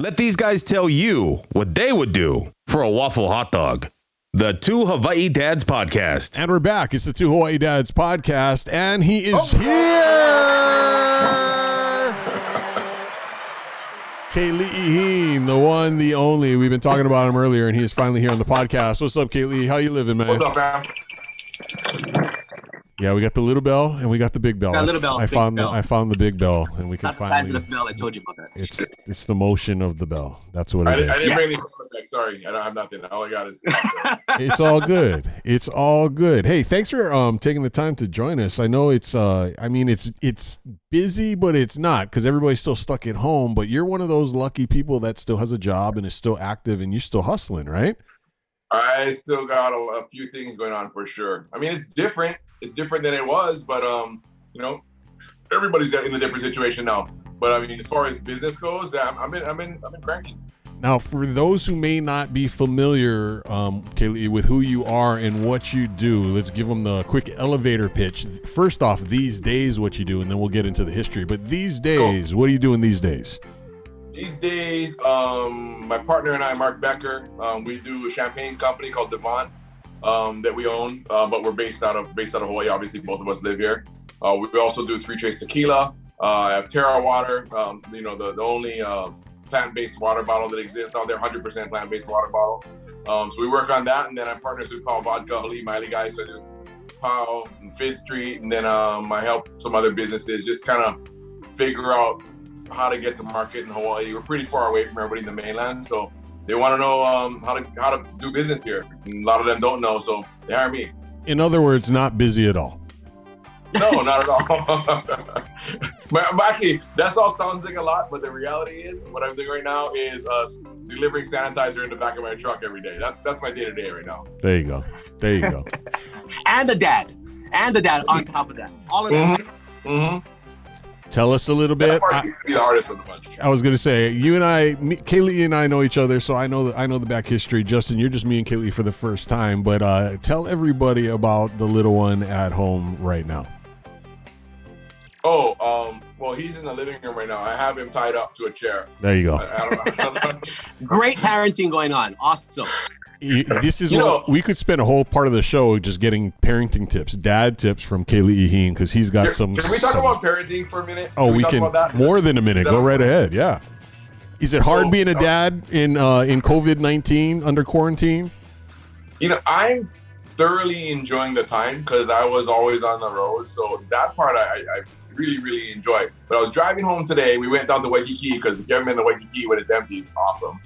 Let these guys tell you what they would do for a waffle hot dog. The Two Hawaii Dads Podcast. And we're back. It's the Two Hawaii Dads Podcast, and he is here. Kelii Heen, the one, the only. We've been talking about him earlier, and he is finally here on the podcast. What's up, Kelii? How you living, man? What's up, man? Yeah, we got the little bell and we got the big bell. I found the big bell, and we can not the size of the bell. I told you about that. It's the motion of the bell. That's what it is. I didn't bring any sound effects. Sorry, I don't have nothing. All I got is. It's all good. It's all good. Hey, thanks for taking the time to join us. I know it's it's busy, but it's not because everybody's still stuck at home. But you're one of those lucky people that still has a job and is still active, and you're still hustling, right? I still got a few things going on for sure. I mean, it's different. It's different than it was, but everybody's got in a different situation now. But I mean, as far as business goes, I've been cranking. Now, for those who may not be familiar, Kelii, with who you are and what you do, let's give them the quick elevator pitch. First off, these days, what you do, and then we'll get into the history. But these days, What are you doing these days? These days, my partner and I, Mark Becker, we do a champagne company called Devon. That we own, but we're based out of Hawaii. Obviously, both of us live here. We also do 3 Trace Tequila. I have Terra Water, the only plant-based water bottle that exists out there, 100% plant-based water bottle. So we work on that, and then I'm partners with Pao Vodka, Halili Miley guys. So I do Pao and Fid Street, and then I help some other businesses just kind of figure out how to get to market in Hawaii. We're pretty far away from everybody in the mainland, so they want to know how to do business here. And a lot of them don't know, so they hire me. In other words, not busy at all. No, not at all. But actually, that all sounds like a lot, but the reality is, what I'm doing right now is delivering sanitizer in the back of my truck every day. That's my day-to-day right now. There you go. And a dad on top of that. All of that. Mm-hmm. Tell us a little bit. Be the hardest of the bunch. I was going to say, Kelii and I know each other, so I know the back history. Justin, you're just me and Kelii for the first time, but tell everybody about the little one at home right now. Well, he's in the living room right now. I have him tied up to a chair. There you go. I don't know. Great parenting going on. Awesome. This is we could spend a whole part of the show just getting parenting tips, dad tips from Kelii Heen, because he's got some. Can we talk about parenting for a minute? We can. About that? More than a minute. Go right ahead. Yeah. Is it hard being a dad in COVID-19 under quarantine? I'm thoroughly enjoying the time because I was always on the road, so that part I really, really enjoy. But I was driving home today. We went down to Waikiki because if you haven't been to Waikiki when it's empty, it's awesome.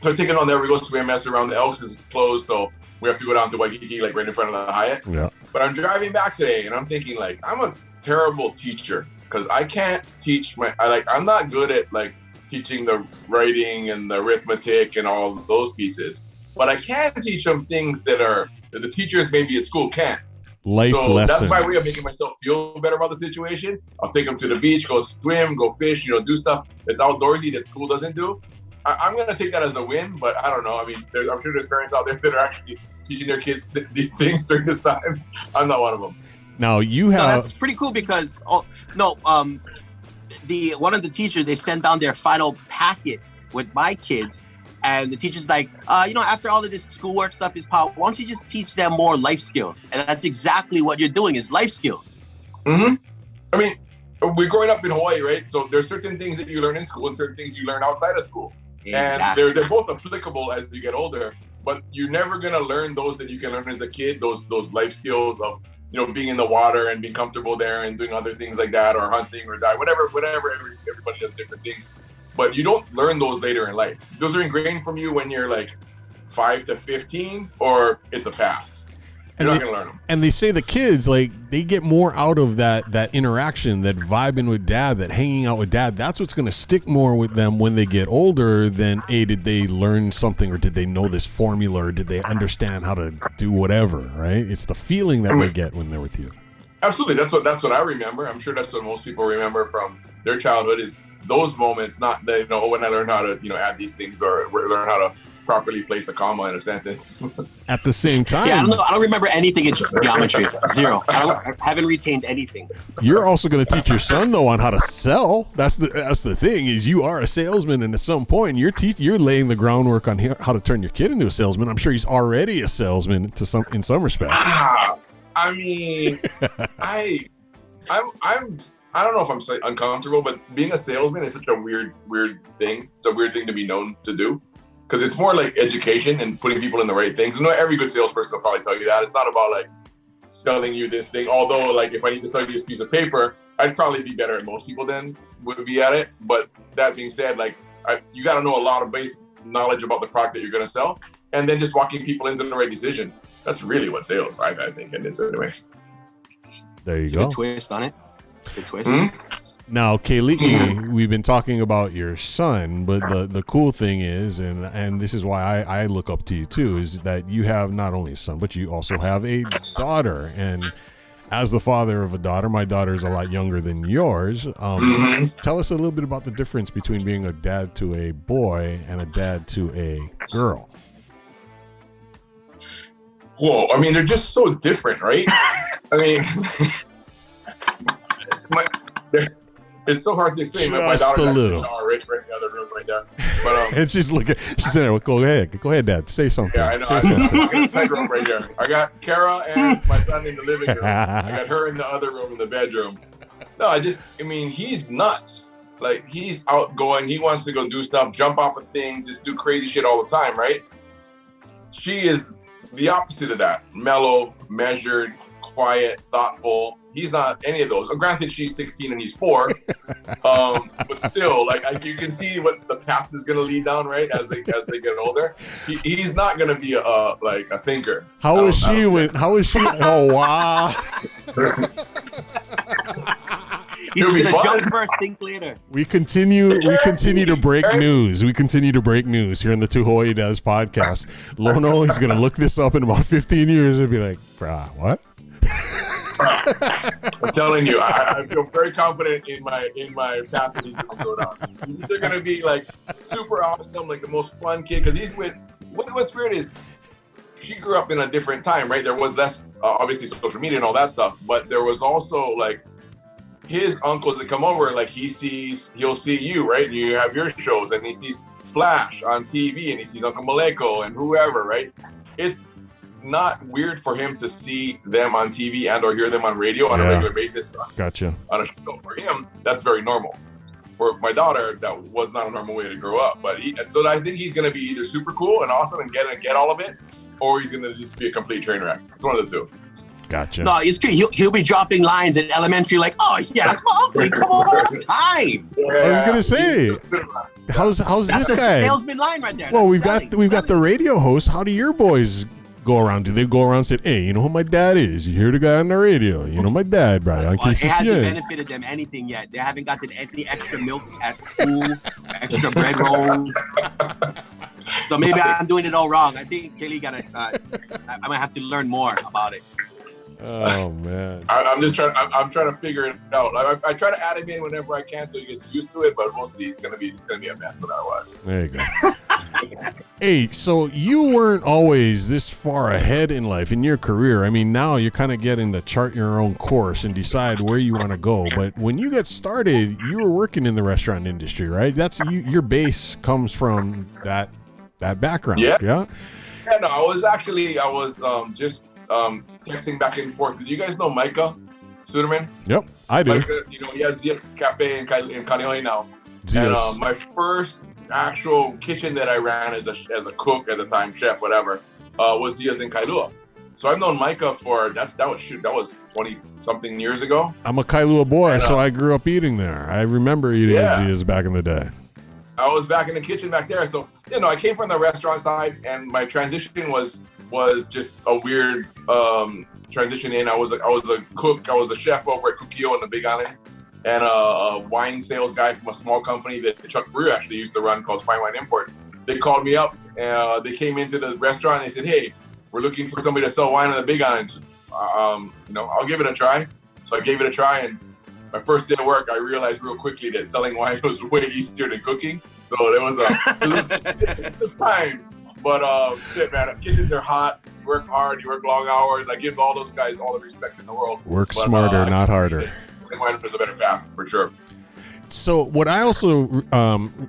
So taking on there, we go swim, mess around. The Elks is closed, so we have to go down to Waikiki, like right in front of the Hyatt. Yeah. But I'm driving back today, and I'm thinking, like, I'm a terrible teacher because I can't teach I'm not good at teaching the writing and the arithmetic and all those pieces. But I can teach them things that the teachers maybe at school can't. Life lessons. That's my way of making myself feel better about the situation. I'll take them to the beach, go swim, go fish, do stuff that's outdoorsy that school doesn't do. I'm going to take that as a win, but I don't know. I mean, I'm sure there's parents out there that are actually teaching their kids these things during this time. I'm not one of them. Now, you have... No, that's pretty cool because, one of the teachers, they sent down their final packet with my kids, and the teacher's like, after all of this schoolwork stuff is why don't you just teach them more life skills? And that's exactly what you're doing is life skills. Mm-hmm. I mean, we're growing up in Hawaii, right? So there's certain things that you learn in school and certain things you learn outside of school. Exactly. And they're both applicable as you get older, but you're never going to learn those that you can learn as a kid, those life skills of, being in the water and being comfortable there and doing other things like that, or hunting or whatever, everybody does different things. But you don't learn those later in life. Those are ingrained from you when you're 5 to 15, or it's a past. You're not going to learn them. And they say the kids, they get more out of that interaction, that vibing with dad, that hanging out with dad. That's what's going to stick more with them when they get older than, did they learn something, or did they know this formula, or did they understand how to do whatever, right? It's the feeling that they get when they're with you. Absolutely. That's what I remember. I'm sure that's what most people remember from their childhood is those moments, not that, when I learned how to, add these things or learn how to properly place a comma in a sentence. At the same time, Yeah, I don't know. I don't remember anything in geometry. Zero. I haven't retained anything. you're also going to teach your son though on how to sell. That's the thing is you are a salesman, and at some point you're laying the groundwork on how to turn your kid into a salesman. I'm sure he's already a salesman in some respects. I mean, I don't know if I'm uncomfortable, but being a salesman is such a weird thing. It's a weird thing to be known to do, because it's more like education and putting people in the right things. And every good salesperson will probably tell you that. It's not about like selling you this thing. Although, like, if I need to sell you this piece of paper, I'd probably be better at most people than would be at it. But that being said, like, you got to know a lot of basic knowledge about the product that you're going to sell, and then just walking people into the right decision. That's really what sales, I think, in this anyway. There you It's a go. good twist on it. Good twist. Now, Kelii, we've been talking about your son, but the cool thing is, and this is why I look up to you too, is that you have not only a son, but you also have a daughter. And as the father of a daughter, my daughter is a lot younger than yours. Tell us a little bit about the difference between being a dad to a boy and a dad to a girl. Whoa, I mean, they're just so different, right? I mean, it's so hard to explain. My daughter's a actually little. in the shower right in the other room right there. But And she's looking. She said, well, "Go ahead, Dad. Say something." yeah, I know. Say I'm something. walking in the bedroom right here. I got Kara and my son in the living room. I got her in the other room in the bedroom. No, I mean, he's nuts. Like, he's outgoing. He wants to go do stuff, jump off of things, just do crazy shit all the time, right? She is the opposite of that. Mellow, measured, quiet, thoughtful. He's not any of those. Granted, she's 16 and he's 4, but still, like, you can see what the path is going to lead down, right? As they get older, he's not going to be a thinker. How was she? Oh wow! He's It'll be gonna fun. jump first, think later. We continue to break news. We continue to break news here in the Two Hawaii Dads podcast. Lono is going to look this up in about 15 years and be like, "Brah, what?" I'm telling you, I feel very confident in my path that he's going to go down. He's either going to be like super awesome, like the most fun kid, because he's with. What's weird is she grew up in a different time, right? There was less, obviously, social media and all that stuff, but there was also like his uncles that come over. Like he'll see you, right? And you have your shows, and he sees Flash on TV, and he sees Uncle Maleko and whoever, right? It's not weird for him to see them on TV and or hear them on radio on a regular basis. Gotcha. On a show. For him, that's very normal. For my daughter, that was not a normal way to grow up. But so I think he's going to be either super cool and awesome and get all of it, or he's going to just be a complete train wreck. It's one of the two. Gotcha. No, it's good. He'll be dropping lines in elementary like, "Oh yeah, that's my uncle. He come over all the time." I was gonna say, how's That's this a guy? salesman line right there. Well, That's we've got the selling. radio host. How do your boys go around? Do they go around and say, "Hey, you know who my dad is? You hear the guy on the radio? You know my dad, Brian." Well, it hasn't benefited them anything yet. They haven't gotten any extra milks at school, extra bread rolls. So maybe I'm doing it all wrong. I think Kelii I might have to learn more about it. Oh man. I'm just trying. I'm trying to figure it out. I try to add him in whenever I can, so he gets used to it. But we'll see. It's gonna be a mess no matter what. There you go. Hey, so you weren't always this far ahead in life in your career. I mean, now you're kind of getting to chart your own course and decide where you want to go. But when you got started, you were working in the restaurant industry, right? That's your base comes from that background. Yeah. Yeah. Yeah. No, I was just texting back and forth. Do you guys know Micah Suderman? Yep, I do. Micah, he has Zia's Cafe in Kaneohe now. Zia's. And my first actual kitchen that I ran as a cook at the time, chef, whatever, was Zia's in Kailua. So I've known Micah for that was 20 something years ago. I'm a Kailua boy, so I grew up eating there. I remember eating at Zia's back in the day. I was back in the kitchen back there. So, I came from the restaurant side, and my transition was just a weird transition in. I was a cook. I was a chef over at Kukio in the Big Island, and a wine sales guy from a small company that Chuck Freer actually used to run called Fine Wine Imports. They called me up. They came into the restaurant. And they said, "Hey, we're looking for somebody to sell wine on the Big Island. I'll give it a try." So I gave it a try, and my first day of work, I realized real quickly that selling wine was way easier than cooking. So it was a time. But shit, man, kitchens are hot. You work hard. You work long hours. I give all those guys all the respect in the world. Work smarter, not harder. I think there's a better path for sure. So what I also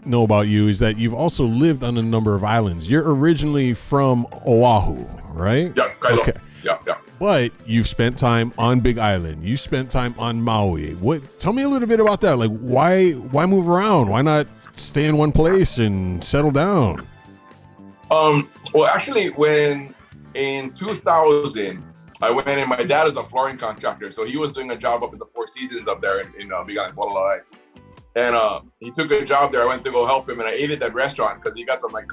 know about you is that you've also lived on a number of islands. You're originally from Oahu, right? Yeah. Okay. Yeah. But you've spent time on Big Island. You spent time on Maui. Tell me a little bit about that. Like, why move around? Why not stay in one place and settle down? Well, actually, when in 2000, I went in. My dad is a flooring contractor, so he was doing a job up at the Four Seasons up there in Big Island, Hawaii. And he took a job there. I went to go help him, and I ate at that restaurant because he got some like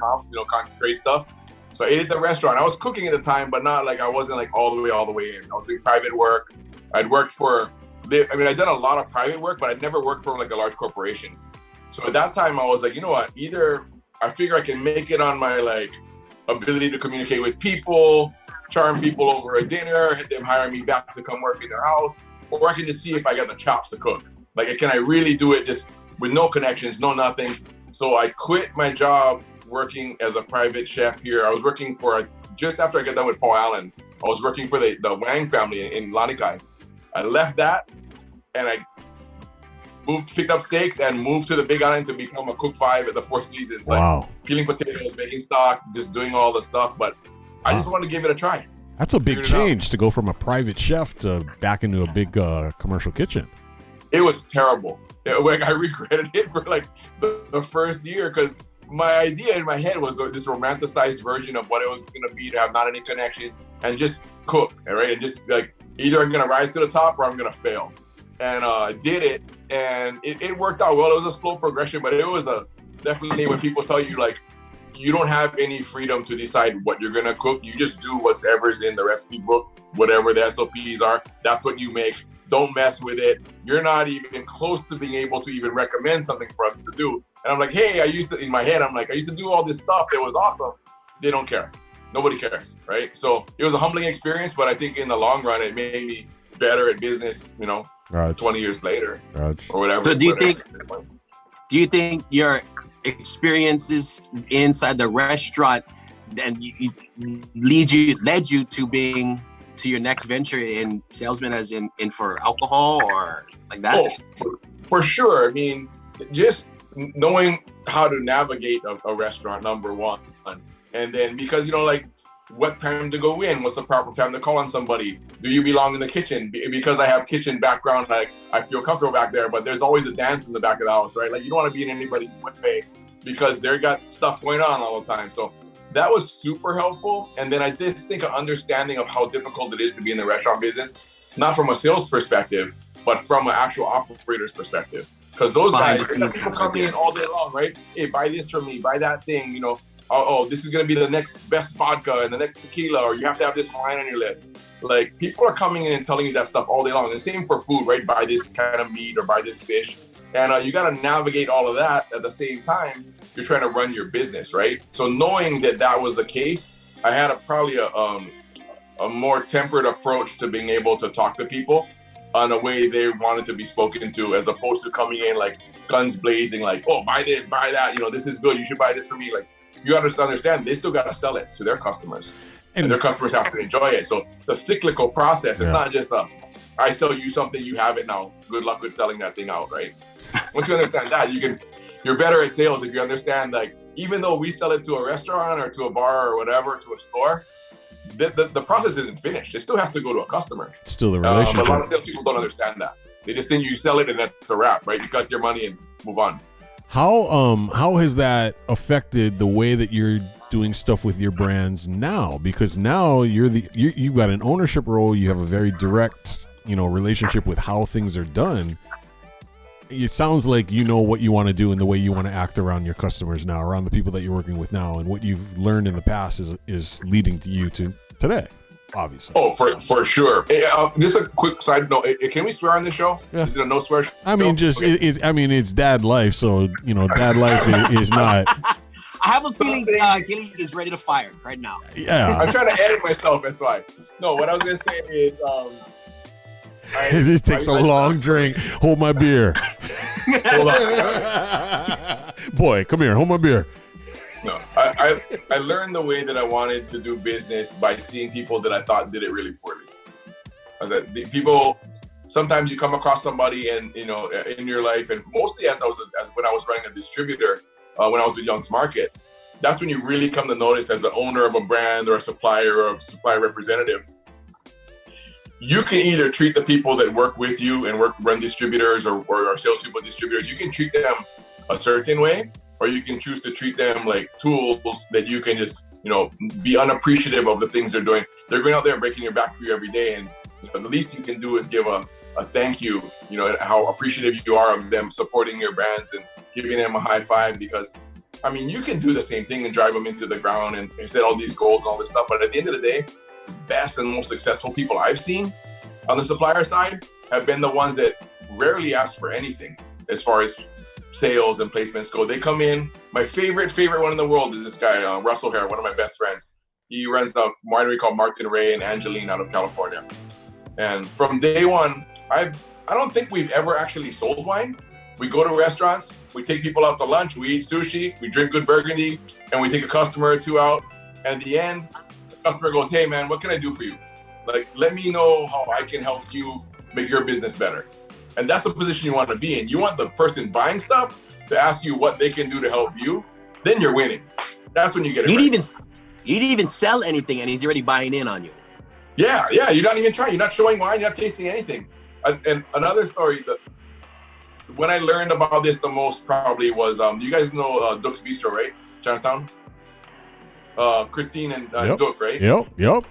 trade stuff. So I ate at the restaurant. I was cooking at the time, but not like I wasn't like all the way in. I was doing private work. I'd worked for, I'd done a lot of private work, but I'd never worked for like a large corporation. So at that time I was like, you know what, either I figure I can make it on my like ability to communicate with people, charm people over a dinner, them hire me back to come work in their house, or I can just see if I got the chops to cook. Like, can I really do it just with no connections, no nothing? So I quit my job working as a private chef here. I was working for, just after I got done with Paul Allen, I was working for the Wang family in Lanikai. I left that and I picked up steaks and moved to the Big Island to become a cook 5 at the Four Seasons. Wow. Like peeling potatoes, making stock, just doing all the stuff. But I just wanted to give it a try. That's a big change to go from a private chef to back into a big commercial kitchen. It was terrible. I regretted it for like the first year because my idea in my head was this romanticized version of what it was going to be to have not any connections and just cook, right? And just like, either I'm going to rise to the top or I'm going to fail. And I did it, and it worked out well. It was a slow progression, but it was definitely when people tell you like, you don't have any freedom to decide what you're going to cook. You just do whatever's in the recipe book, whatever the SOPs are, that's what you make. Don't mess with it. You're not even close to being able to even recommend something for us to do. And I'm like, hey, in my head, I used to do all this stuff that was awesome. They don't care. Nobody cares, right? So it was a humbling experience, but I think in the long run, it made me better at business, 20 years later or whatever. So do you think your experiences inside the restaurant and led you to being to your next venture in salesman, as in for alcohol or like that? Oh, for sure. I mean, just knowing how to navigate a restaurant, number one. And then because, like what time to go in, what's the proper time to call on somebody? Do you belong in the kitchen? Because I have kitchen background, like I feel comfortable back there, but there's always a dance in the back of the house, right? Like you don't want to be in anybody's way because they got stuff going on all the time. So that was super helpful. And then I just think an understanding of how difficult it is to be in the restaurant business, not from a sales perspective, but from an actual operator's perspective. Because those guys, people come in all day long, right? Hey, buy this from me, buy that thing, oh, this is going to be the next best vodka and the next tequila, or you have to have this wine on your list. Like, people are coming in and telling you that stuff all day long. And same for food, right? Buy this kind of meat or buy this fish. And you got to navigate all of that at the same time. You're trying to run your business, right? So knowing that was the case, I had probably a more tempered approach to being able to talk to people on a way they wanted to be spoken to, as opposed to coming in like guns blazing, like, oh, buy this, buy that. This is good. You should buy this for me. Like, you got to understand, they still got to sell it to their customers, and their customers have to enjoy it. So it's a cyclical process. It's not just I sell you something, you have it now. Good luck with selling that thing out, right? Once you understand that, you're better at sales if you understand, like, even though we sell it to a restaurant or to a bar or whatever, to a store, the process isn't finished. It still has to go to a customer. It's still the relationship. A lot of salespeople don't understand that. They just think you sell it and that's a wrap, right? You got your money and move on. How has that affected the way that you're doing stuff with your brands now? Because now you've got an ownership role. You have a very direct, relationship with how things are done. It sounds like you know what you want to do and the way you want to act around your customers now, around the people that you're working with now, and what you've learned in the past is leading to you to today, obviously. Oh, for sure. Just a quick side note: can we swear on this show? Yeah. Is it a no swear show? I mean, it's dad life, so dad life is not. I have a feeling Kelii is ready to fire right now. Yeah, I'm trying to edit myself. That's why. No, what I was gonna say is. It just takes a long drink. Hold my beer. Hold on. Boy, come here. Hold my beer. No, I I learned the way that I wanted to do business by seeing people that I thought did it really poorly. That the people, sometimes you come across somebody and in your life, and mostly as when I was running a distributor, when I was with Young's Market, that's when you really come to notice as an owner of a brand or a supplier or a supplier representative. You can either treat the people that work with you and run distributors or our salespeople distributors, you can treat them a certain way, or you can choose to treat them like tools that you can just, be unappreciative of the things they're doing. They're going out there breaking your back for you every day. And the least you can do is give a thank you, how appreciative you are of them supporting your brands and giving them a high five, because you can do the same thing and drive them into the ground and set all these goals and all this stuff. But at the end of the day, the best and most successful people I've seen on the supplier side have been the ones that rarely ask for anything as far as sales and placements go. They come in. My favorite one in the world is this guy, Russell Hare, one of my best friends. He runs the winery called Martin Ray and Angeline out of California. And from day one, I don't think we've ever actually sold wine. We go to restaurants, we take people out to lunch, we eat sushi, we drink good Burgundy, and we take a customer or two out. And at the end, the customer goes, "Hey man, what can I do for you? Like, let me know how I can help you make your business better." And that's the position you want to be in. You want the person buying stuff to ask you what they can do to help you. Then you're winning. That's when you get it. You didn't even sell anything, and he's already buying in on you. Yeah. You're not even trying. You're not showing wine. You're not tasting anything. And another story that when I learned about this the most probably was, you guys know Duke's Bistro, right? Chinatown. Christine and yep. Duke, right? Yep.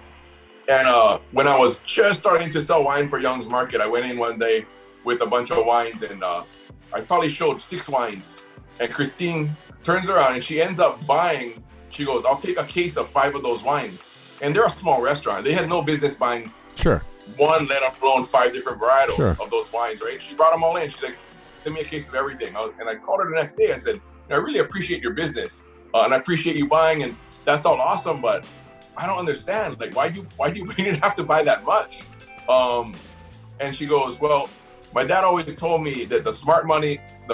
And when I was just starting to sell wine for Young's Market, I went in one day with a bunch of wines, and I probably showed 6 wines. And Christine turns around and she ends up buying. She goes, "I'll take a case of 5 of those wines." And they're a small restaurant. They had no business buying one, let alone 5 different varietals of those wines, right? She brought them all in. She's like, "Send me a case of everything." And I called her the next day. I said, "I really appreciate your business, and I appreciate you buying, and that's all awesome, but I don't understand. Like, why do you didn't have to buy that much?" And she goes, "Well, my dad always told me that the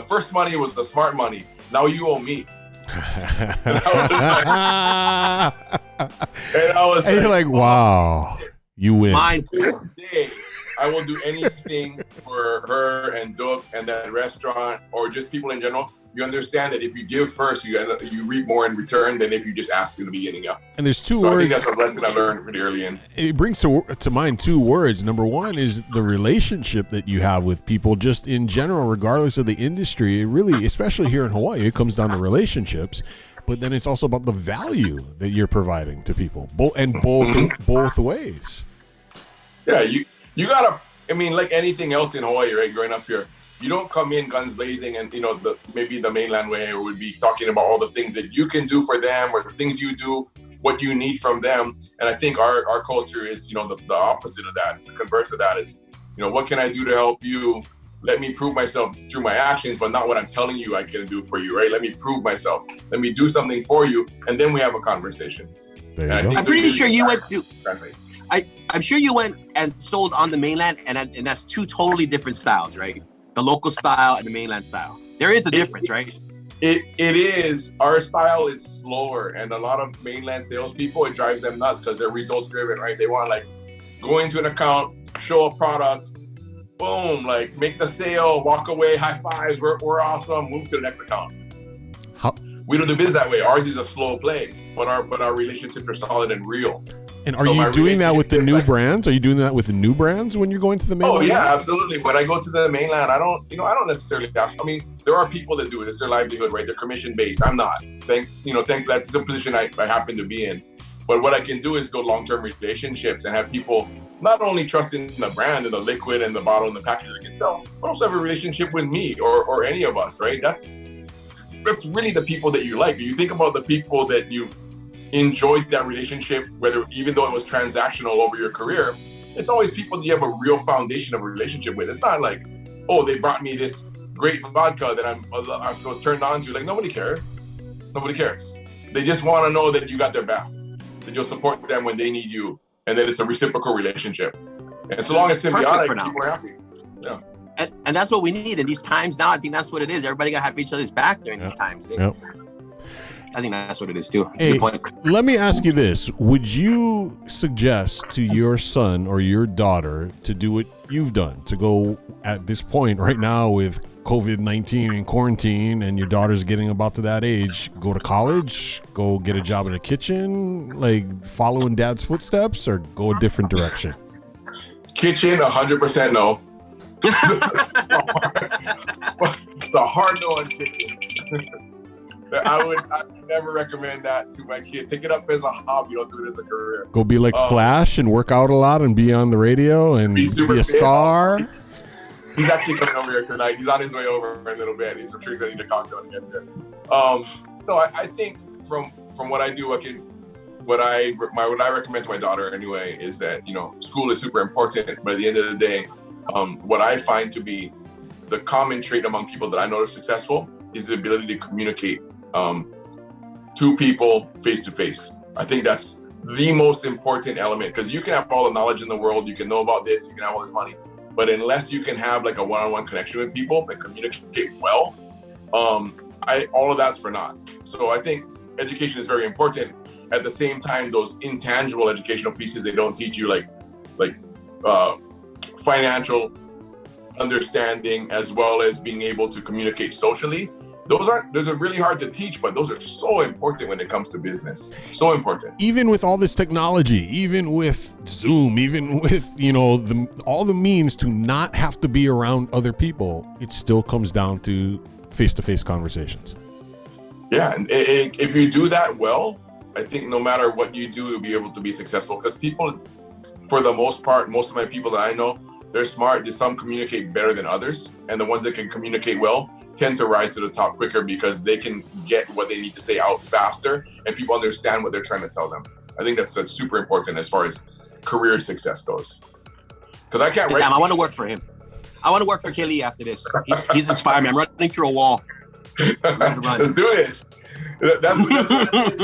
first money was the smart money. Now you owe me." And I was like, you're like, "Wow, you win." Mine to this day, I will do anything for her and Duke and that restaurant, or just people in general. You understand that if you give first, you reap more in return than if you just ask in the beginning. Yeah. And there's 2 words. I think that's a lesson I learned really early in. It brings to mind 2 words. Number one is the relationship that you have with people, just in general, regardless of the industry. It really, especially here in Hawaii, it comes down to relationships. But then it's also about the value that you're providing to people, both ways. Yeah, you gotta. Like anything else in Hawaii, right? Growing up here, you don't come in guns blazing and maybe the mainland way, or would be talking about all the things that you can do for them, or the things you do, what you need from them. And I think our culture is the opposite of that. It's the converse of that. Is what can I do to help you? Let me prove myself through my actions, but not what I'm telling you I can do for you, right? Let me prove myself. Let me do something for you, and then we have a conversation. I'm pretty sure you went to. I'm sure you went and sold on the mainland, and that's 2 totally different styles, right? The local style and the mainland style. There is a difference, right? It is. Our style is slower, and a lot of mainland salespeople, it drives them nuts because they're results driven, right? They want go into an account, show a product, boom, make the sale, walk away, high fives, we're awesome, move to the next account. We don't do business that way. Ours is a slow play, but our relationships are solid and real. And are you doing that with the new brands? Are you doing that with the new brands when you're going to the mainland? Oh yeah, absolutely. When I go to the mainland, I don't necessarily ask. There are people that do it. It's their livelihood, right? They're commission based. I'm not. Thankfully, that's the position I happen to be in. But what I can do is build long-term relationships and have people not only trust in the brand and the liquid and the bottle and the package they can sell, but also have a relationship with me or any of us, right? That's really the people that you like. You think about the people that you've enjoyed that relationship, even though it was transactional over your career, it's always people that you have a real foundation of a relationship with. It's not like, oh, they brought me this great vodka that I was turned on to. Nobody cares. Nobody cares. They just want to know that you got their back, that you'll support them when they need you, and that it's a reciprocal relationship. And so long as symbiotic, people are happy. Yeah. And that's what we need in these times now. I think that's what it is. Everybody got to have each other's back during these times. Yep. I think that's what it is too. It's a Hey, good point. let me ask you this. Would you suggest to your son or your daughter to do what you've done, to go at this point right now with COVID-19 and quarantine, and your daughter's getting about to that age, go to college, go get a job in a kitchen, like following dad's footsteps, or go a different direction? Kitchen, 100% no. It's a hard no on kitchen. I would never recommend that to my kids. Take it up as a hobby. Don't do it as a career. Go be like Flash and work out a lot and be on the radio and be a star. He's actually coming over here tonight. He's on his way over in a little bit. I'm sure he's going to need a cocktail when he gets here. No, I think from what I do, what I recommend to my daughter anyway is that, school is super important, but at the end of the day, what I find to be the common trait among people that I know are successful is the ability to communicate to people face to face. I think that's the most important element, because you can have all the knowledge in the world, you can know about this, you can have all this money, but unless you can have like a one-on-one connection with people and communicate well, all of that's for naught. So I think education is very important. At the same time, those intangible educational pieces they don't teach you, like financial understanding, as well as being able to communicate socially, those are really hard to teach, but those are so important when it comes to business. So important. Even with all this technology, even with Zoom, even with all the means to not have to be around other people, it still comes down to face-to-face conversations. Yeah, and if you do that well, I think no matter what you do, you'll be able to be successful, because people, for the most part, most of my people that I know, they're smart. Some communicate better than others, and the ones that can communicate well tend to rise to the top quicker because they can get what they need to say out faster, and people understand what they're trying to tell them. I think that's super important as far as career success goes. Because I can't write. Damn, I want to work for him. I want to work for Kelii after this. He's inspired me. I'm running through a wall. Let's do this. That's what it is.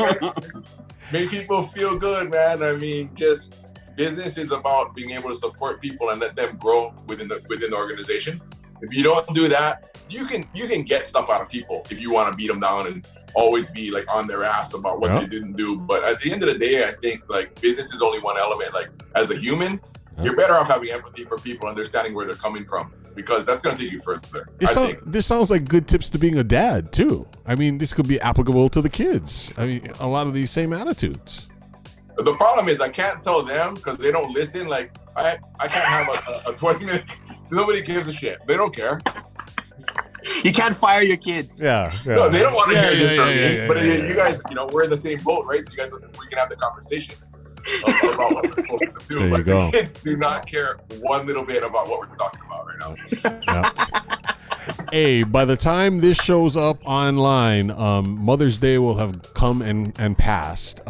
Make people feel good, man. I mean, just business is about being able to support people and let them grow within the organization. If you don't do that, you can get stuff out of people if you want to beat them down and always be like on their ass about what they didn't do. But at the end of the day, I think like business is only one element. Like as a human, you're better off having empathy for people, understanding where they're coming from, because that's going to take you further. This sounds like good tips to being a dad too. I mean, this could be applicable to the kids. I mean, a lot of these same attitudes. The problem is I can't tell them because they don't listen. Like I can't have a 20-minute. Nobody gives a shit. They don't care. You can't fire your kids. Yeah. No, they don't want to hear this from me. But you guys, we're in the same boat, right? So you guys, we can have the conversation about what we're supposed to do. There but you go. The kids do not care one little bit about what we're talking about right now. Hey, by the time this shows up online, Mother's Day will have come and passed.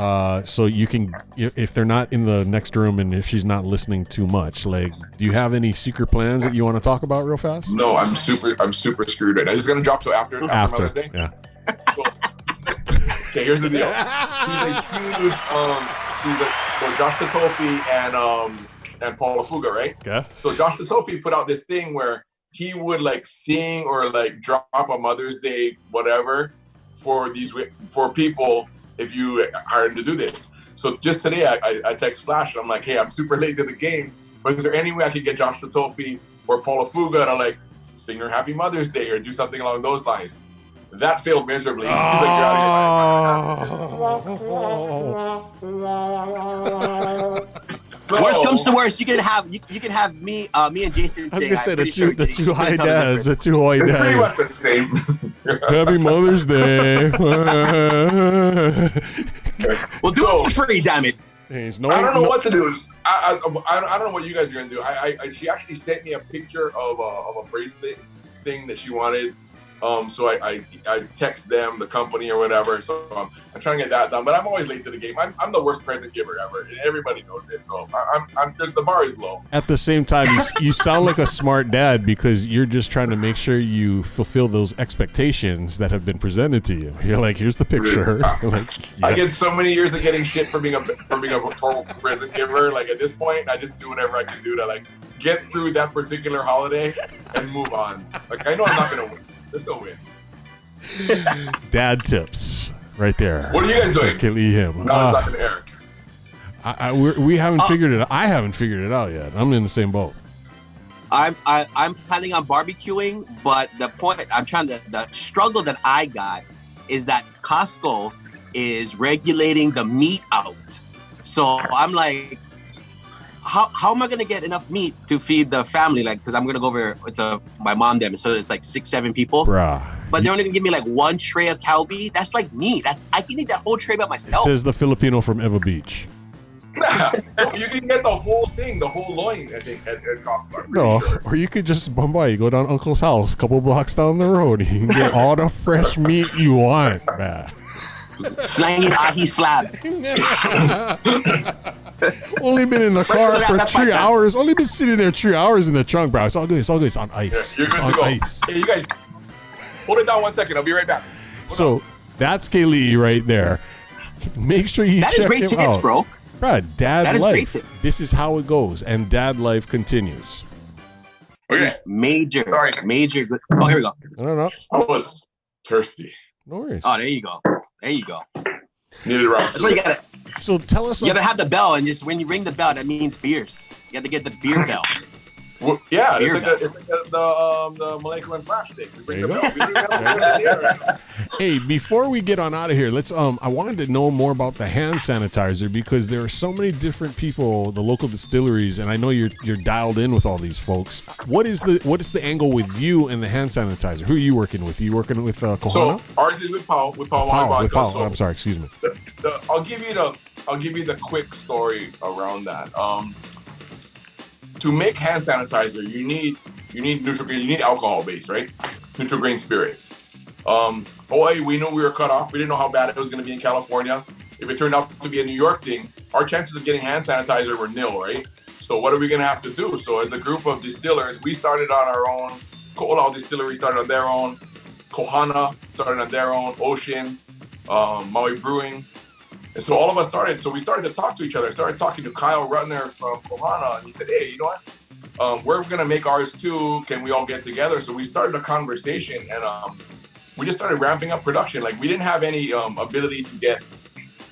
So you can, if they're not in the next room and if she's not listening too much, like, do you have any secret plans that you want to talk about real fast? No, I'm super screwed right now. This is gonna drop till after Mother's Day. Yeah. So, okay, here's the deal. He's a huge Josh Tatofi and Paula Fuga, right? Okay. So Josh Tatofi put out this thing where he would like sing or like drop a Mother's Day whatever for people if you hired him to do this. So just today I text Flash and I'm like, hey, I'm super late to the game, but is there any way I could get Josh Tatofi or Paula Fuga to like sing her Happy Mother's Day or do something along those lines? That failed miserably. He's like, you're out of here. So, worst comes to worst, you can have me and Jason. I was gonna say the two Hawaii dads. It's pretty much the same. Happy Mother's Day. Well, do it for free, damn it. I don't know what to do. I don't know what you guys are gonna do. She actually sent me a picture of a bracelet thing that she wanted. So I text them, the company or whatever. So I'm trying to get that done, but I'm always late to the game. I'm the worst present giver ever, and everybody knows it. So the bar is low. At the same time, you sound like a smart dad because you're just trying to make sure you fulfill those expectations that have been presented to you. You're like, here's the picture. I get so many years of getting shit for being a total present giver. Like at this point, I just do whatever I can do to like get through that particular holiday and move on. Like I know I'm not gonna win. There's no win. Dad tips. right there. What are you guys doing? Kelii Heen. No, it's not gonna air. We haven't figured it. I haven't figured it out yet. I'm in the same boat. I'm planning on barbecuing, but the struggle that I got is that Costco is regulating the meat out. So I'm like, how am I gonna get enough meat to feed the family? Like, because I'm gonna go over. My mom them, so it's like 6-7 people. Bruh. But they're only gonna give me like one tray of cow meat. That's like me. I can eat that whole tray by myself. Says the Filipino from Eva Beach. You can get the whole thing, the whole loin, I think, at Costco. No, Sure. or you could just Bombay. You go down Uncle's house, a couple blocks down the road. You can get all the fresh meat you want, man. Slanging ahi slabs. Only been in the car So for that's 3 my time. hours. Only been sitting there 3 hours in the trunk, bro. It's all good. It's all good. It's on ice. You're It's good on to go. ice. Hey, you guys, hold it down 1 second. I'll be right back. So that's Kelii right there. Make sure you That is check great him tips, out. bro. Bruh, dad That is great life. tip. This is how it goes, and dad life continues. Okay. Major. Sorry. Major. Oh, here we go. I don't know. I was thirsty. No worries. Oh, there you go. There you go. Needed a round. That's what you gotta. So tell us. You gotta have the bell, and just when you ring the bell, that means beers. You have to get the beer bell. Well, yeah, it's Beer like, bell. the molecular flash thing. We bring There the you bell. We bring the bell. Hey, before we get on out of here, let's. I wanted to know more about the hand sanitizer because there are so many different people, the local distilleries, and I know you're dialed in with all these folks. What is the angle with you and the hand sanitizer? Who are you working with? Are you working with Kohana? So ours is with Paul Wine With Vodka. Paul. So I'm sorry. Excuse me. I'll give you the quick story around that. To make hand sanitizer, you need Nutri-Grain, you need alcohol base, right? Nutri-Grain spirits. Hawaii, we knew we were cut off. We didn't know how bad it was going to be in California. If it turned out to be a New York thing, our chances of getting hand sanitizer were nil, right? So what are we going to have to do? So as a group of distillers, we started on our own. Ko'olau Distillery started on their own. Kohana started on their own. Ocean, Maui Brewing. And so all of us started. So we started to talk to each other. I started talking to Kyle Rutner from Kohana, and he said, "Hey, you know what? We're going to make ours too. Can we all get together?" So we started a conversation, and we just started ramping up production. Like, we didn't have any ability to get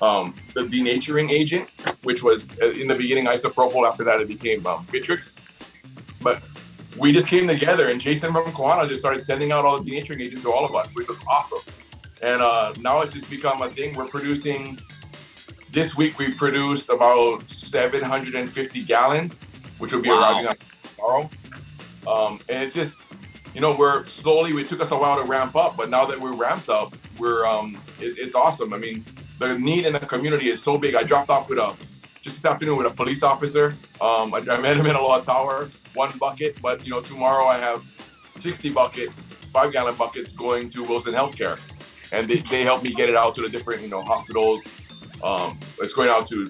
the denaturing agent, which was in the beginning isopropyl. After that, it became Bitrix. But we just came together, and Jason from Kohana just started sending out all the denaturing agents to all of us, which was awesome. And now it's just become a thing. We're producing. This week we produced about 750 gallons, which will be arriving on tomorrow. And it's just, we're slowly. It took us a while to ramp up, but now that we're ramped up, we're it's awesome. I mean, the need in the community is so big. I dropped off just this afternoon with a police officer. I met him in Aloha Tower, 1 bucket, but tomorrow I have 60 buckets, 5-gallon buckets going to Wilson Healthcare, and they helped me get it out to the different hospitals. It's going out to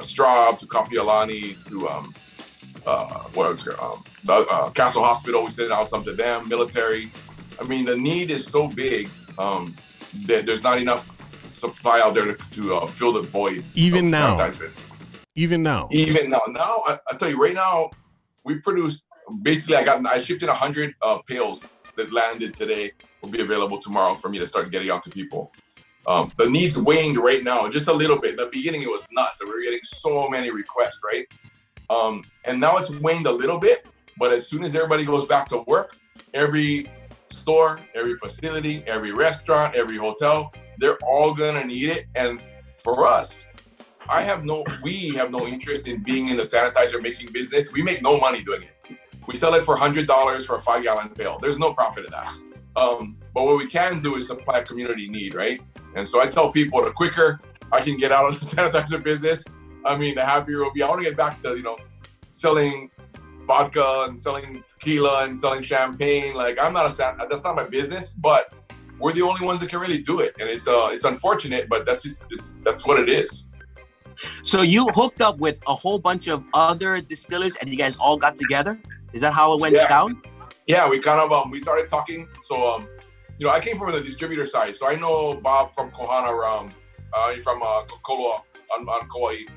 Straub, to Kapi'olani, to Castle Hospital. We sent out some to them, military. I mean, the need is so big that there's not enough supply out there to fill the void. Even now. Now, I tell you right now, we've produced. Basically, I shipped in 100 pails that landed today. Will be available tomorrow for me to start getting out to people. The needs waned right now, just a little bit. In the beginning, it was nuts. So we were getting so many requests, right? And now it's waned a little bit, but as soon as everybody goes back to work, every store, every facility, every restaurant, every hotel, they're all gonna need it. And for us, we have no interest in being in the sanitizer making business. We make no money doing it. We sell it for $100 for a 5-gallon pail. There's no profit in that. But what we can do is supply a community need, right? And so I tell people, the quicker I can get out of the sanitizer business, I mean, the happier we'll be. I want to get back to, selling vodka and selling tequila and selling champagne. Like, that's not my business, but we're the only ones that can really do it. And it's unfortunate, but that's what it is. So you hooked up with a whole bunch of other distillers, and you guys all got together? Is that how it went down? Yeah, we kind of we started talking. So I came from the distributor side, so I know Bob from Kohana, from Kokola on Kauai,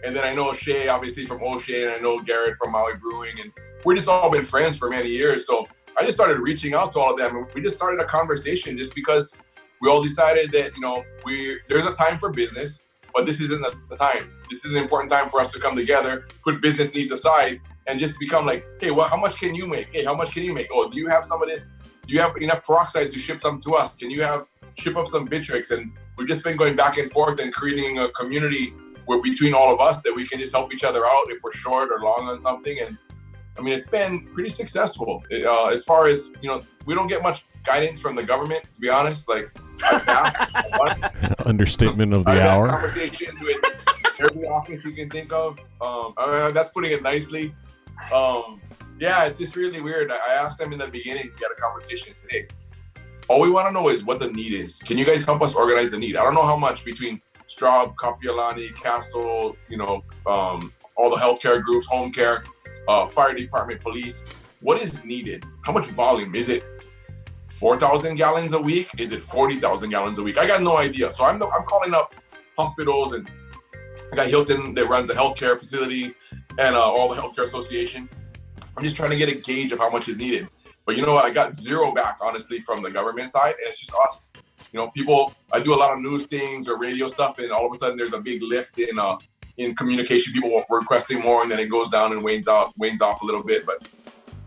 and then I know Shay obviously from Ocean. I know Garrett from Maui Brewing, and we just all been friends for many years. So I just started reaching out to all of them, and we just started a conversation just because we all decided that, there's a time for business, but this isn't the time. This is an important time for us to come together, put business needs aside, and just become like, hey, how much can you make? Hey, how much can you make? Oh, do you have some of this? Do you have enough peroxide to ship some to us? Can you ship up some Bitrix? And we've just been going back and forth and creating a community where between all of us that we can just help each other out if we're short or long on something. And I mean, it's been pretty successful. As far as, we don't get much guidance from the government, to be honest. Like, I've asked. Understatement of the hour. Conversations with every office you can think of. That's putting it nicely. Yeah, it's just really weird. I asked them in the beginning, we had a conversation and said, hey, all we want to know is what the need is. Can you guys help us organize the need? I don't know how much between Straub, Kapiolani, Castle, all the healthcare groups, home care, fire department, police. What is needed? How much volume? Is it 4,000 gallons a week? Is it 40,000 gallons a week? I got no idea. So I'm calling up hospitals, and I got Hilton that runs a healthcare facility and all the healthcare association. I'm just trying to get a gauge of how much is needed. But you know what? I got zero back, honestly, from the government side. And it's just us. People, I do a lot of news things or radio stuff, and all of a sudden there's a big lift in communication. People were requesting more, and then it goes down and wanes off a little bit. But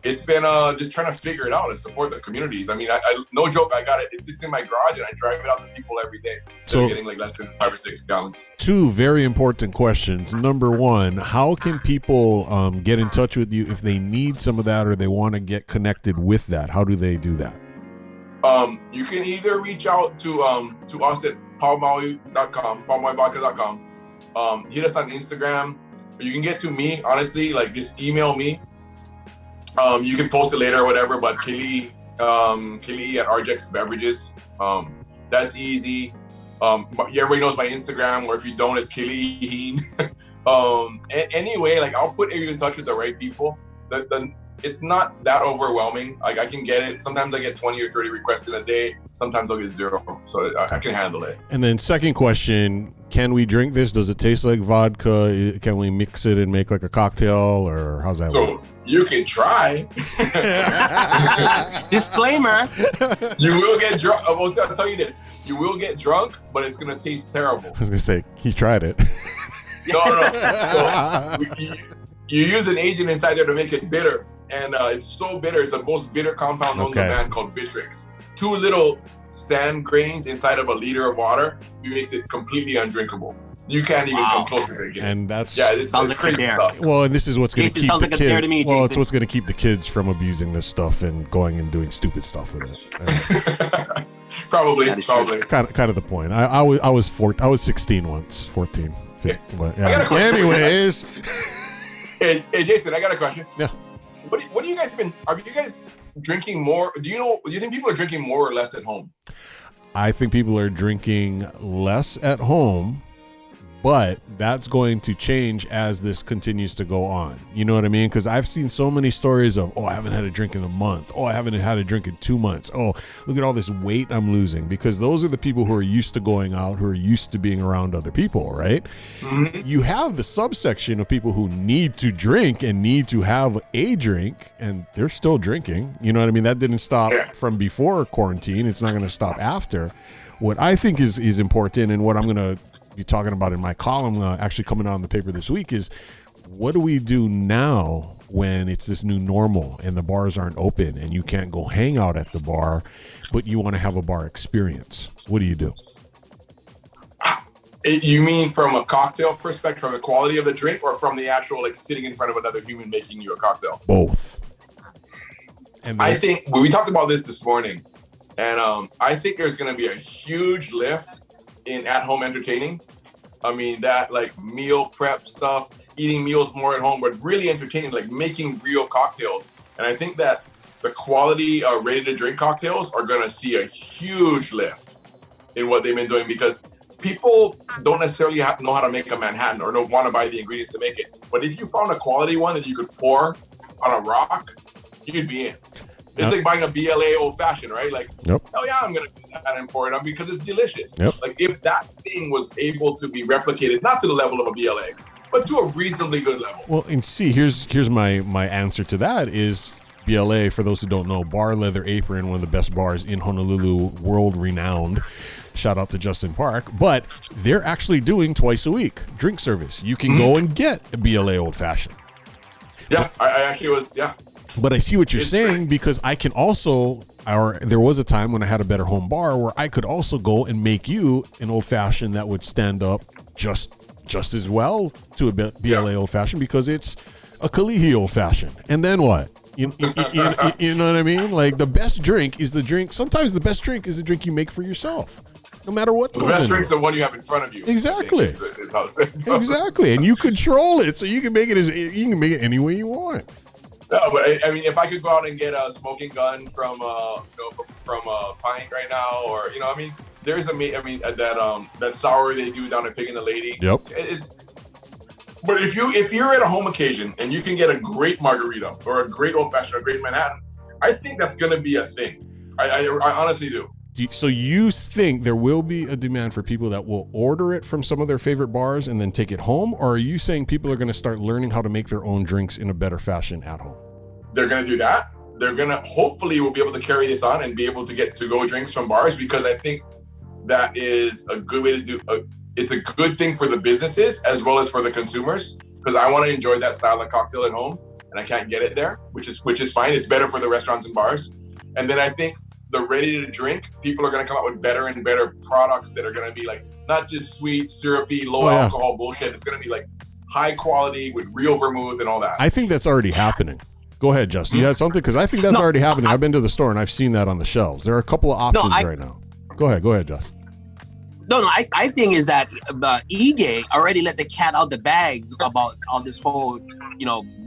it's been just trying to figure it out and support the communities. I mean, I no joke, I got it. It sits in my garage, and I drive it out to people every day. So getting like less than 5 or 6 gallons. 2 very important questions. Number 1, how can people get in touch with you if they need some of that or they want to get connected with that? How do they do that? You can either reach out to us at palmaui.com, palmauivodka.com. Hit us on Instagram. You can get to me, honestly, like just email me. You can post it later or whatever, but Kelii at RJX Beverages. That's easy. Everybody knows my Instagram, or if you don't, it's Kelii Heen. Anyway, like I'll put you in touch with the right people. It's not that overwhelming. Like I can get it. Sometimes I get 20 or 30 requests in a day. Sometimes I'll get 0. So I can handle it. And then second question, can we drink this? Does it taste like vodka? Can we mix it and make like a cocktail, or how's that work? You can try. Disclaimer. You will get drunk. I'll tell you this. You will get drunk, but it's going to taste terrible. I was going to say, he tried it. No. So, you use an agent inside there to make it bitter. And it's so bitter. It's the most bitter compound on the man called Bitrix. 2 little sand grains inside of a liter of water, it makes it completely undrinkable. You can't even come close to it again. And that's this is crazy stuff. Well, and this is what's going to keep the kids. Well, it's what's going to keep the kids from abusing this stuff and going and doing stupid stuff with it. Probably. Kind of the point. I was 16 once, 14, 15. But, yeah. Anyways. Hey, Jason, I got a question. Yeah. What do you guys are you guys drinking more? Do you think people are drinking more or less at home? I think people are drinking less at home, but that's going to change as this continues to go on. You know what I mean? Because I've seen so many stories of, I haven't had a drink in a month. I haven't had a drink in 2 months. Look at all this weight I'm losing. Because those are the people who are used to going out, who are used to being around other people, right? Mm-hmm. You have the subsection of people who need to drink and need to have a drink, and they're still drinking. You know what I mean? That didn't stop from before quarantine. It's not going to stop after. What I think is important, and what I'm going to be talking about in my column actually coming out in the paper this week, is what do we do now when it's this new normal and the bars aren't open and you can't go hang out at the bar, but you want to have a bar experience? What do you do? You mean from a cocktail perspective, from the quality of the drink, or from the actual like sitting in front of another human making you a cocktail? Both. And I think we talked about this morning, and I think there's going to be a huge lift in at-home entertaining. I mean, that like meal prep stuff, eating meals more at home, but really entertaining, like making real cocktails. And I think that the quality ready-to-drink cocktails are going to see a huge lift in what they've been doing, because people don't necessarily know how to make a Manhattan or don't want to buy the ingredients to make it. But if you found a quality one that you could pour on a rock, you'd be in. It's like buying a BLA old fashioned, right? Like, hell yeah, I'm going to do that and pour it on because it's delicious. Like if that thing was able to be replicated, not to the level of a BLA, but to a reasonably good level. Well, and see, here's my answer to that is BLA, for those who don't know, Bar Leather Apron, one of the best bars in Honolulu, world renowned. Shout out to Justin Park. But they're actually doing twice a week drink service. You can go and get a BLA Old Fashioned. Yeah, I actually was, yeah. But I see what you're saying, because I can also, or there was a time when I had a Better Home bar where I could also go and make you an Old Fashioned that would stand up just as well to a BLA Old Fashioned, because it's a Kelii Heen Old Fashioned. And then what? You know what I mean? Like, the best drink is the drink. Sometimes the best drink is the drink you make for yourself, no matter what. The best drink's the one you have in front of you. Exactly. Is how it's exactly, and you control it, so you can make it any way you want. No, but I mean, if I could go out and get a smoking gun from from Pint right now, or I mean, there's that sour they do down at Pig and the Lady. Yep. But if you're at a home occasion and you can get a great margarita or a great old fashioned or a great Manhattan, I think that's going to be a thing. I honestly do. So you think there will be a demand for people that will order it from some of their favorite bars and then take it home? Or are you saying people are going to start learning how to make their own drinks in a better fashion at home? They're going to do that. They're going to, hopefully we'll be able to carry this on and be able to get to-go drinks from bars, because I think that is a good way to do it's a good thing for the businesses as well as for the consumers, because I want to enjoy that style of cocktail at home and I can't get it there, which is fine. It's better for the restaurants and bars. And then I think the ready to drink, people are going to come out with better and better products that are going to be like not just sweet, syrupy, low alcohol bullshit. It's going to be like high quality with real vermouth and all that. I think that's already happening. Go ahead, Justin. You had something? Because I think that's already happening. I've been to the store and I've seen that on the shelves. There are a couple of options right now. Go ahead, Justin. No, I think is that EJ already let the cat out the bag about all this whole,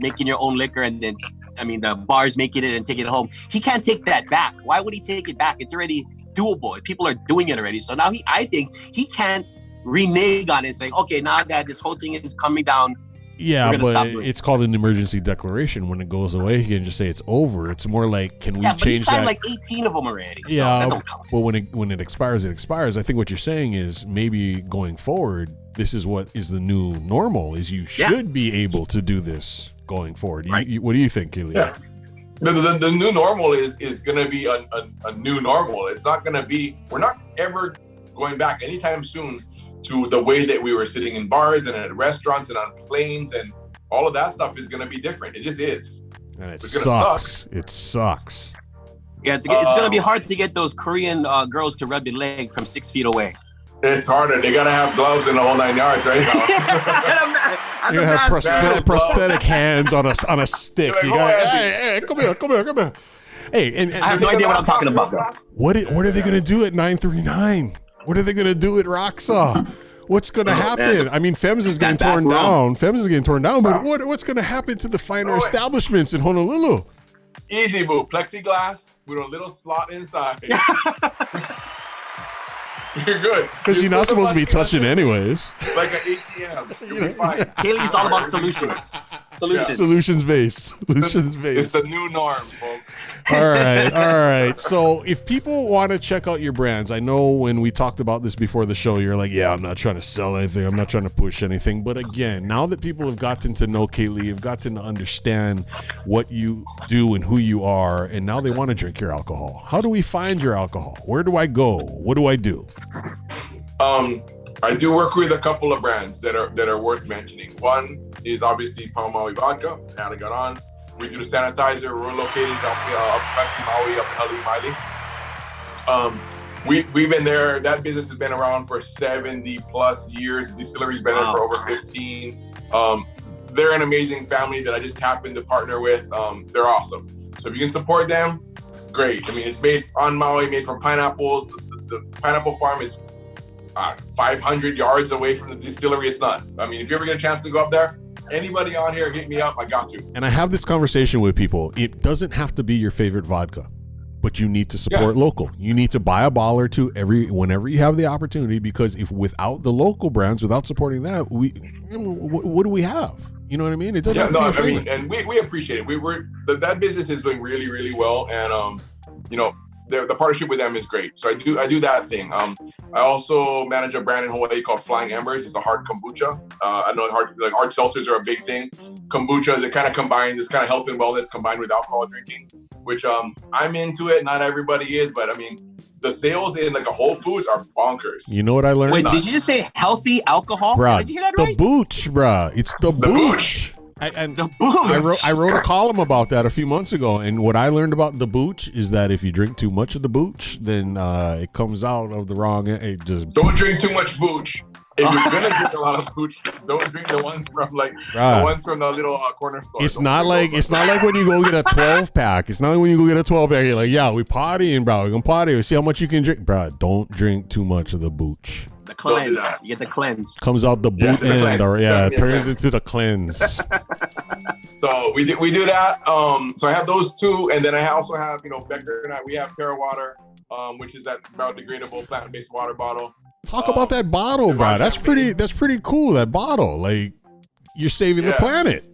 making your own liquor, and then, the bars making it and taking it home. He can't take that back. Why would he take it back? It's already doable. People are doing it already. So now I think he can't renege on it and say, okay, now that this whole thing is coming down. Yeah, but it's called an emergency declaration. When it goes away, he can just say it's over. It's more like, can we change he signed that? like 18 of them already. So yeah, that don't count. But when it expires, it expires. I think what you're saying is maybe going forward, this is what is the new normal. Is you should be able to do this going forward. Right. What do you think, Kelii? Yeah. The new normal is going to be a new normal. It's not going to be. We're not ever going back anytime soon to the way that we were sitting in bars and at restaurants and on planes, and all of that stuff is going to be different. It just is. And it sucks. It sucks. Yeah, it's going to be hard to get those Korean girls to rub your leg from 6 feet away. It's harder. They got to have gloves in the whole 9 yards, right? You have prosthetic hands on a stick. Like, you got, hey, come here. Hey, and I have no idea what I'm talking about. What are they going to do at 939? What are they going to do at Roxaw? What's going to happen? Fems is getting torn down. But what's going to happen to the finer establishments in Honolulu? Easy, boo. Plexiglass with a little slot inside. You're good. Because you're not supposed to be touching anyways. Like an ATM. You'll be fine. Kaylee's all about solutions. Solutions based. It's the new norm, folks. All right. So if people want to check out your brands, I know when we talked about this before the show, you're like, yeah, I'm not trying to sell anything. I'm not trying to push anything. But again, now that people have gotten to know Kelii, have gotten to understand what you do and who you are, and now they want to drink your alcohol. How do we find your alcohol? Where do I go? What do I do? I do work with a couple of brands that are worth mentioning. One is obviously Palm Maui Vodka. Kind of got on. We do the sanitizer. We're located up Country Maui, up in Maui. We've been there. That business has been around for 70 plus years. The distillery's been there for over 15. They're an amazing family that I just happened to partner with. They're awesome. So if you can support them, great. It's made on Maui, made from pineapples. The pineapple farm is 500 yards away from the distillery. It's nuts. If you ever get a chance to go up there, anybody on here, hit me up. I got you. And I have this conversation with people. It doesn't have to be your favorite vodka, but you need to support local. You need to buy a bottle or two whenever you have the opportunity, because if without the local brands, without supporting that, what do we have? You know what I mean? It doesn't have to be and we appreciate it. That business is doing really, really well. And, the partnership with them is great. So I do that thing. I also manage a brand in Hawaii called Flying Embers. It's a hard kombucha. I know hard seltzers are a big thing. Kombucha is it kind of combined. It's kind of health and wellness combined with alcohol drinking, which I'm into it. Not everybody is, but I mean, the sales in like a Whole Foods are bonkers. You know what I learned? Wait, did you just say healthy alcohol? Bruh, did you hear that right? The booch, bruh. It's the booch. I wrote a column about that a few months ago, and what I learned about the booch is that if you drink too much of the booch, then it comes out of the wrong end. Don't drink too much booch. If you're gonna drink a lot of booch, don't drink the ones from the ones from the little corner store. It's not like when you go get a 12-pack. It's not like when you go get a 12-pack. You're like, yeah, we partying, bro. We're gonna party. We see how much you can drink, bro. Don't drink too much of the booch. The cleanse. You get the cleanse. Comes out the boot end, or it turns into the cleanse. So we do that. So I have those two, and then I also have Becker and we have Terra Water, which is that biodegradable plant-based water bottle. Talk about that bottle, bro. That's pretty cool. That bottle, like you're saving the planet.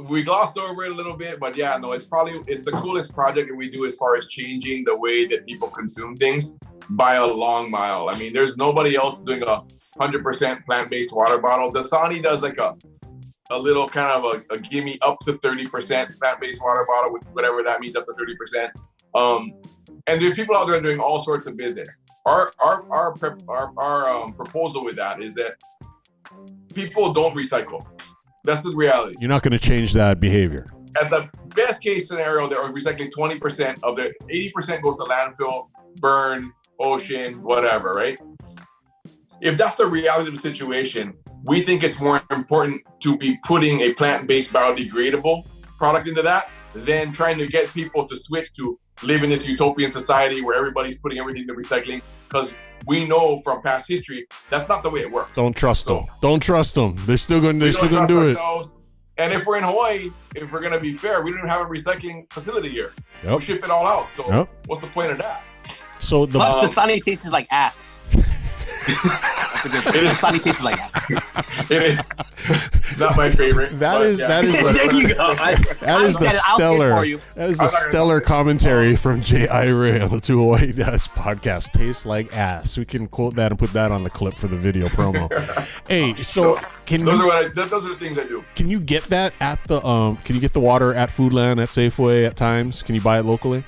We glossed over it a little bit, but yeah, no, it's the coolest project that we do as far as changing the way that people consume things by a long mile. I mean, there's nobody else doing 100% plant-based water bottle. Dasani does like a little kind of a gimme up to 30% plant-based water bottle, which whatever that means, up to 30%. And there's people out there doing all sorts of business. Our proposal with that is that people don't recycle. That's the reality. You're not going to change that behavior. At the best case scenario, they're recycling 20% of their 80% goes to landfill, burn, ocean, whatever, right? If that's the reality of the situation, we think it's more important to be putting a plant-based biodegradable product into that than trying to get people to switch to live in this utopian society where everybody's putting everything to recycling, because we know from past history that's not the way it works. Don't trust them. Don't trust them. They're still going to do it. And if we're in Hawaii, if we're going to be fair, we don't even have a recycling facility here. Yep. We ship it all out. So what's the point of that? So the Dasani tastes like ass. It is. Dasani tastes like ass. It is not my favorite. That is there you go. That is a stellar commentary from Jay Ira on the Two Hawaii Dads podcast. Tastes like ass. We can quote that and put that on the clip for the video promo. Hey, so those are the things I do. Can you get that at the Can you get the water at Foodland, at Safeway, at times? Can you buy it locally?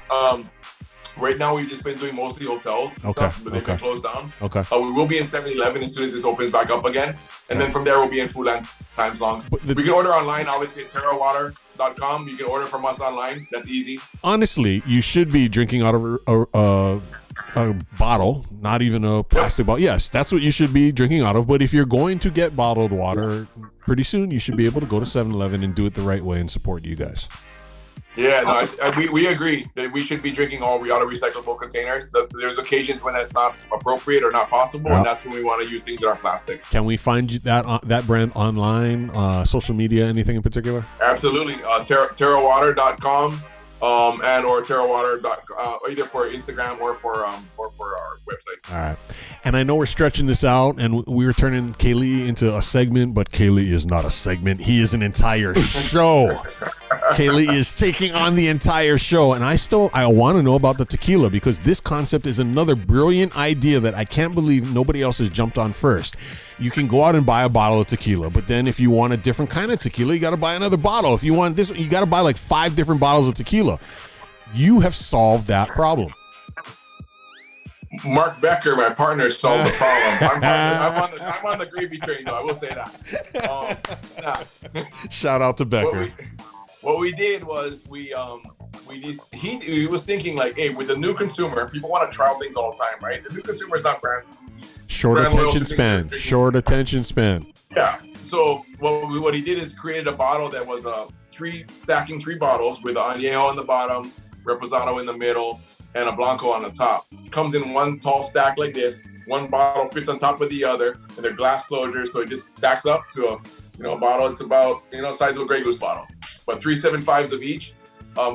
Right now, we've just been doing mostly hotels and stuff, but they've been closed down. Okay. We will be in 7-Eleven as soon as this opens back up again. And then from there, we'll be in Foodland times longs. We can order online, obviously, at terrawater.com. You can order from us online. That's easy. Honestly, you should be drinking out of a bottle, not even a plastic bottle. Yes, that's what you should be drinking out of. But if you're going to get bottled water pretty soon, you should be able to go to 7-Eleven and do it the right way and support you guys. Yeah, no, we agree that we should be drinking all auto-recyclable containers. There's occasions when that's not appropriate or not possible, and that's when we want to use things that are plastic. Can we find that brand online, social media, anything in particular? Absolutely. Terrawater.com and or Terrawater, either for Instagram or for our website. All right. And I know we're stretching this out, and we were turning Kelii into a segment, but Kelii is not a segment. He is an entire show. Kelii is taking on the entire show, and I want to know about the tequila, because this concept is another brilliant idea that I can't believe nobody else has jumped on first. You can go out and buy a bottle of tequila, but then if you want a different kind of tequila, you got to buy another bottle. If you want this, you got to buy like 5 different bottles of tequila. You have solved that problem. Mark Becker, my partner, solved the problem. I'm on the gravy train, though. I will say that. Shout out to Becker. What we did was he was thinking like, hey, with the new consumer, people want to trial things all the time, right? The new consumer is not brand attention span. Short attention span. Yeah. So what he did is created a bottle that was stacking 3 bottles with an añejo on the bottom, reposado in the middle, and a blanco on the top. It comes in one tall stack like this. One bottle fits on top of the other, and they're glass closures, so it just stacks up to a bottle. It's about size of a Grey Goose bottle, but 375s of each.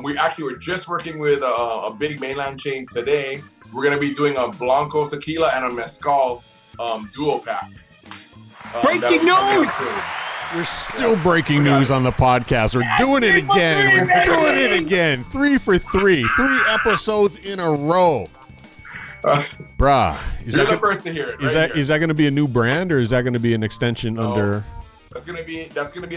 We actually were just working with a big mainland chain today. We're gonna be doing a Blanco tequila and a mezcal duo pack. Breaking news! We're still breaking news on the podcast. We're doing it again. We're doing it again. 3 for 3. 3 episodes in a row. Bruh. You're the first to hear it. Is that going to be a new brand, or is that going to be an extension under? That's gonna be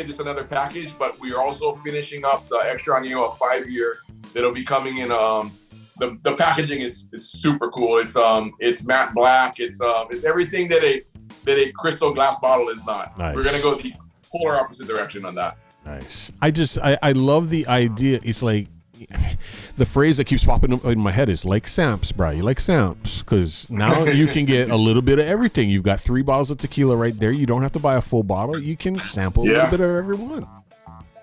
just another package, but we are also finishing up the Extra on You, a 5-year that'll be coming in. The packaging is super cool. It's matte black. It's everything that a crystal glass bottle is not. Nice. We're gonna go the polar opposite direction on that. Nice. I love the idea. It's like the phrase that keeps popping up in my head is like Samps, bro. You like Samps because now you can get a little bit of everything. You've got 3 bottles of tequila right there. You don't have to buy a full bottle. You can sample a little bit of every one.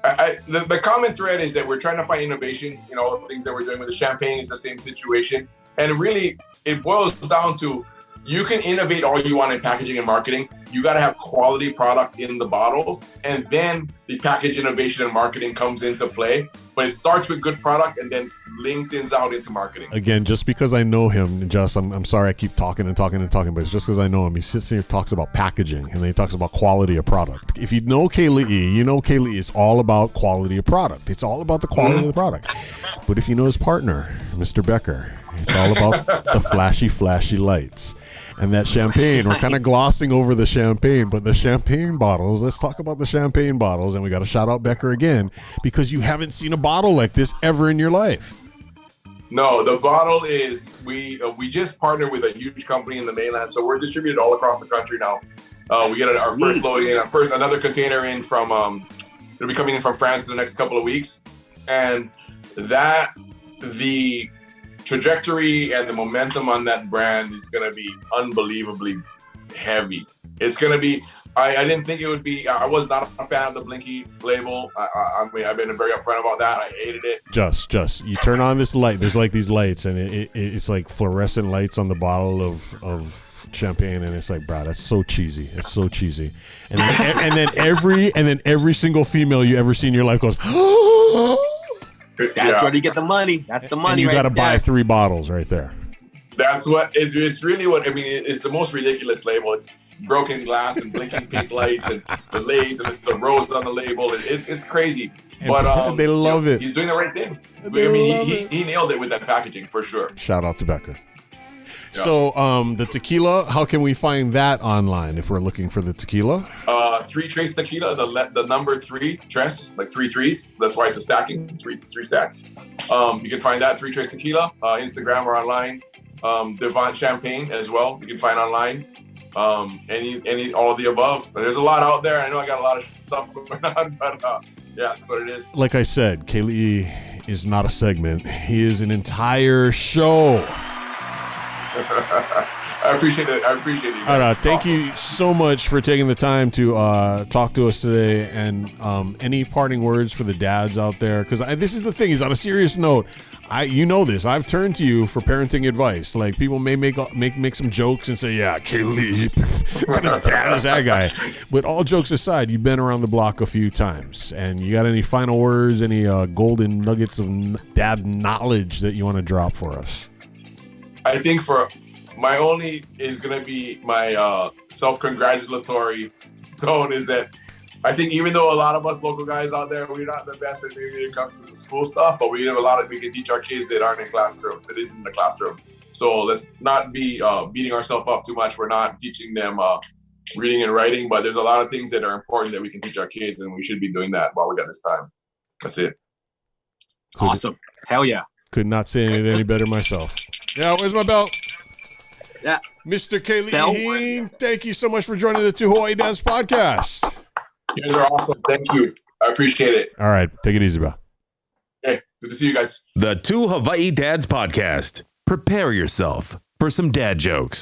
The common thread is that we're trying to find innovation. The things that we're doing with the champagne is the same situation. And really, it boils down to you can innovate all you want in packaging and marketing. You got to have quality product in the bottles. And then the package innovation and marketing comes into play. But it starts with good product and then LinkedIn's out into marketing. Again, just because I know him, I'm sorry I keep talking, but it's just because I know him. He sits here and talks about packaging, and then he talks about quality of product. If you know Kelii, Kelii is all about quality of product. It's all about the quality of the product. But if you know his partner, Mr. Becker, it's all about the flashy lights. And that champagne, we're kind of glossing over the champagne, but the champagne bottles, let's talk about the champagne bottles. And we got to shout out Becker again, because you haven't seen a bottle like this ever in your life. No, the bottle is, we just partnered with a huge company in the mainland. So we're distributed all across the country now. We get our first loading in, another container in from, it'll be coming in from France in the next couple of weeks. And the trajectory and the momentum on that brand is going to be unbelievably heavy. It's going to be, I didn't think it would be, I was not a fan of the Blinky label. I mean, I've been very upfront about that. I hated it. Just, you turn on this light, there's like these lights, and it's like fluorescent lights on the bottle of champagne, and it's like, bro, that's so cheesy. It's so cheesy. And then every single female you ever see in your life goes, That's where you get the money. That's the money. And you got to right buy there. 3 bottles right there. That's what it's really what I mean. It's the most ridiculous label. It's broken glass and blinking pink lights and the lays and it's the rose on the label. It's crazy, but they love it. He's doing the right thing. He nailed it with that packaging for sure. Shout out to Becca. Yeah. So the tequila, how can we find that online if we're looking for the tequila? 3 Trace Tequila, the number 3 Tres, like 3 threes. That's why it's a stacking, three stacks. You can find that 3 Trace Tequila, Instagram or online. Devant Champagne as well. You can find online. Any all of the above. There's a lot out there. I know I got a lot of stuff going on, but yeah, that's what it is. Like I said, Kelii is not a segment. He is an entire show. I appreciate it. Thank you so much for taking the time to talk to us today. And any parting words for the dads out there? Because this is the thing. Is on a serious note. You know this. I've turned to you for parenting advice. Like people may make some jokes and say, "Yeah, Kelii, what kind of dad is that guy?" But all jokes aside, you've been around the block a few times, and you got any final words, any golden nuggets of dad knowledge that you want to drop for us? I think for my only is going to be my self-congratulatory tone is that I think even though a lot of us local guys out there, we're not the best at maybe when it comes to the school stuff, but we have a lot we can teach our kids that aren't in classroom, that isn't in the classroom. So let's not be beating ourselves up too much. We're not teaching them reading and writing, but there's a lot of things that are important that we can teach our kids, and we should be doing that while we got this time. That's it. Awesome. Hell yeah. Could not say it any better myself. Yeah, where's my belt? Yeah. Mr. Kelii Heen, thank you so much for joining the 2 Hawaii Dads podcast. You guys are awesome. Thank you. I appreciate it. All right. Take it easy, bro. Hey, good to see you guys. The 2 Hawaii Dads podcast. Prepare yourself for some dad jokes.